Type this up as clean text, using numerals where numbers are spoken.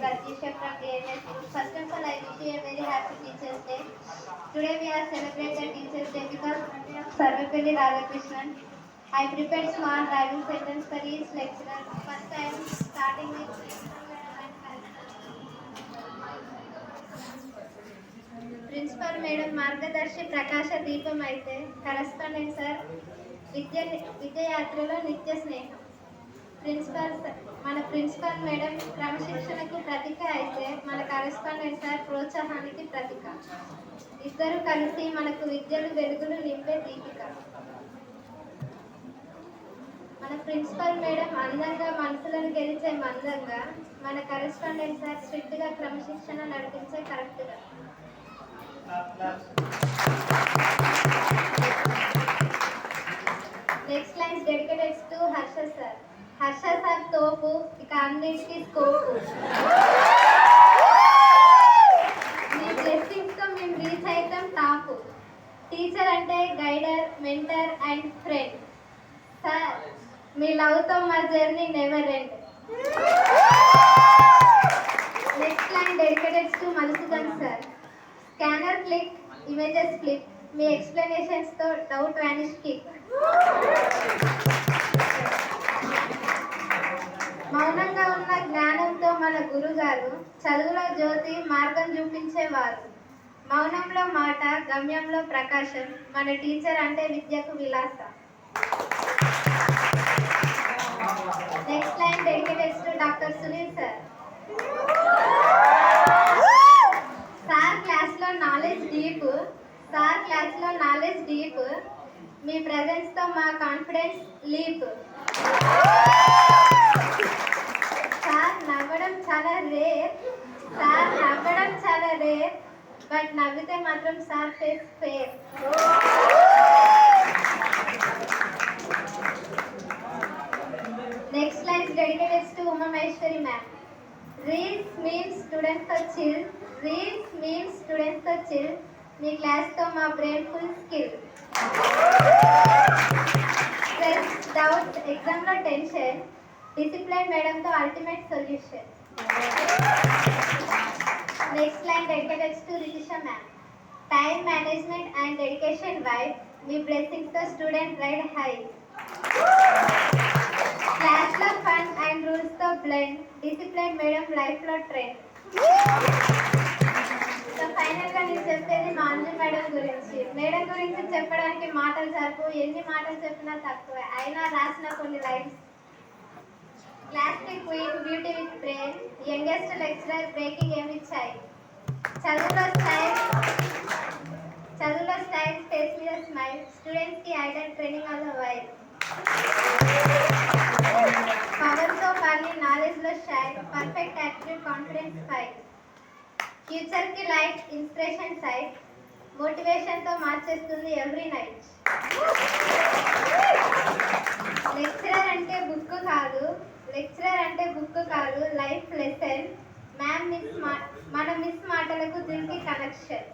Ratisha from DNS Group. First of all, I wish you a very happy Teachers' Day. Today we are celebrating Teachers' Day because of Sarvepalli Radhakrishnan. I prepared small rhyming sentence for each lecturer. First I am starting with Principal Madam మార్గదర్శి ప్రకాశ దీపం అయితే correspondent sir విద్యాయాత్రలో నిత్య స్నేహం. మన principal madam క్రమశిక్షణకు ప్రతీక అయితే మన correspondent sir ప్రోత్సాహానికి ప్రతీక. ఇద్దరు కలిసి మనకు విద్యలు వెలుగులు నింపే దీపిక. మన ప్రిన్సిపల్ మేడం అందంగా మనసులను గెలిచే మందంగా, మన కరెస్పాండెంట్ సార్ స్ట్రిక్ట్ గా క్రమశిక్షణ నడిపించే కరెక్ట్గా. Next lines dedicated to Harsha sir. Harsha sir తోపు, ఇక అన్నిటికీ స్కోపు. మీ బ్లెస్సింగ్స్ తో మేము రీచ్ అవుతాం టాపు. టీచర్ అంటే guider, mentor and friend. Sir మీ లవ్తో మా journey never end. Next line dedicated to Madhusudan sir. Scanner click, images flip, మీ ఎక్స్ప్లెనేషన్స్ తో డౌట్ వానిష్ కిక్. మౌనంగా ఉన్న జ్ఞానంతో మన గురుగారు, చదువులో జ్యోతి మార్గం చూపించేవారు. మౌనంలో మాట, గమ్యంలో ప్రకాశం, మన టీచర్ అంటే విద్యకు విలాసం. Next line dedicated to doctor Sunil sir. Sir క్లాస్లో నాలెడ్జ్ డీప్, సార్ క్లాస్లో నాలెడ్జ్ డీప్, మీ ప్రెజెన్స్ తో మా కాన్ఫిడెన్స్ లీప్. సార్ నవ్వడం చాలా రేర్, సార్ నవ్వడం చాలా రేర్, బట్ నవ్వితే మాత్రం sir face fair. Next lines dedicated to Uma Maheshwari ma'am. Reels means students తో చిల్, రీల్స్ మీన్స్ స్టూడెంట్స్ తో చిల్, మీ క్లాస్ తో మా brain full skill. Stress, doubt, exam లో టెన్షన్, డిసిప్లైన్ మేడం తో ultimate solution. Next line dedicated to Ritisha ma'am. Time management and dedication vibe, మీ blessings తో student ride high. Class లో fun and rules తో blend, discipline madam life లో trend. So final గా నేను చెప్పేది మా అంజలి మేడం గురించి. మేడం గురించి చెప్పడానికి మాటలు సరిపో, ఎన్ని మాటలు చెప్పినా తక్కువే. అయినా రాసిన కొన్ని lines. Classic queen, beauty with brain, youngest lecturer, breaking ఏమి ఇచ్చాయి. చదువులో స్టైల్, ఫేస్ మీద స్మైల్, స్టూడెంట్స్ కి Idol, training on the while. Power తో పని, నాలెడ్జ్ లో shine, perfect attitude, confidence fight. Future కి లైట్, ఇన్స్పిరేషన్ సైట్, మోటివేషన్ తో మార్చేస్తుంది ఎవ్రీ నైట్. లెక్చరర్ అంటే బుక్ కాదు, లైఫ్ లెసన్. మన మిస్ మాటలకు దీనికి కనెక్షన్.